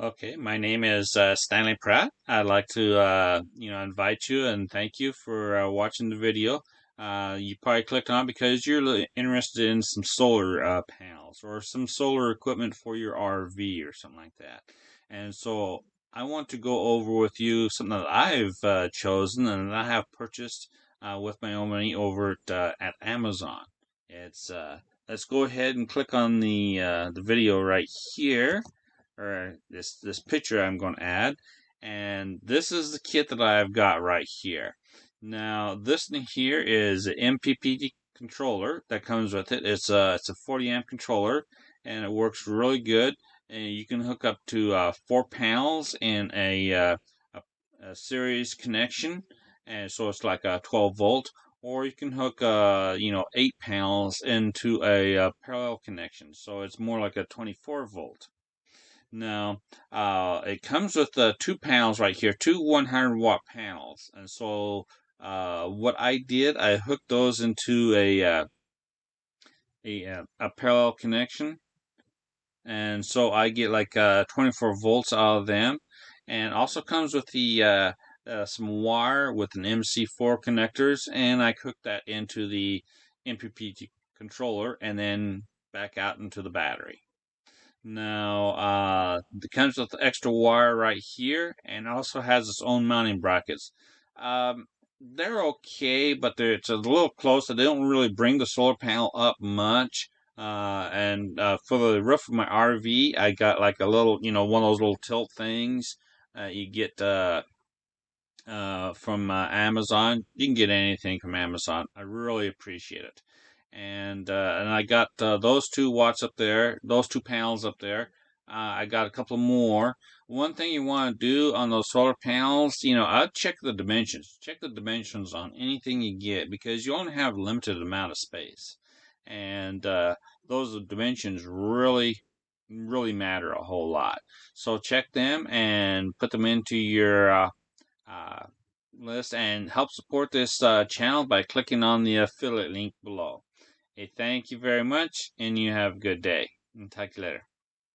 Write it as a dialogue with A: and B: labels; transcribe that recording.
A: Okay, my name is Stanley Pratt. I'd like to, invite you and thank you for watching the video. You probably clicked on it because you're interested in some solar panels or some solar equipment for your RV or something like that. And so I want to go over with you something that I've chosen and that I have purchased with my own money over at Amazon. It's Let's go ahead and click on the video right here, or this picture I'm going to add, and this is the kit that I've got right here. Now this thing here is an MPPT controller that comes with it. It's a 40 amp controller, and it works really good. And you can hook up to 4 panels in a series connection, and so it's like a 12 volt. Or you can hook 8 panels into a parallel connection, so it's more like a 24 volt. Now, it comes with 2 panels right here, two 100-watt panels. And so, what I did, I hooked those into a parallel connection. And so I get like 24 volts out of them. And also comes with the some wire with an MC4 connectors. And I hooked that into the MPPT controller and then back out into the battery. Now, it comes with extra wire right here, and also has its own mounting brackets. They're okay, but it's a little close. They don't really bring the solar panel up much. And for the roof of my RV, I got like a little, one of those little tilt things you get from Amazon. You can get anything from Amazon. I really appreciate it. And I got those 2 watts up there, those 2 panels up there. I got a couple more. One thing you want to do on those solar panels, I'd check the dimensions. Check the dimensions on anything you get because you only have a limited amount of space, and those dimensions really matter a whole lot. So check them and put them into your uh, list, and help support this channel by clicking on the affiliate link below. Hey, thank you very much, and you have a good day. And talk to you later.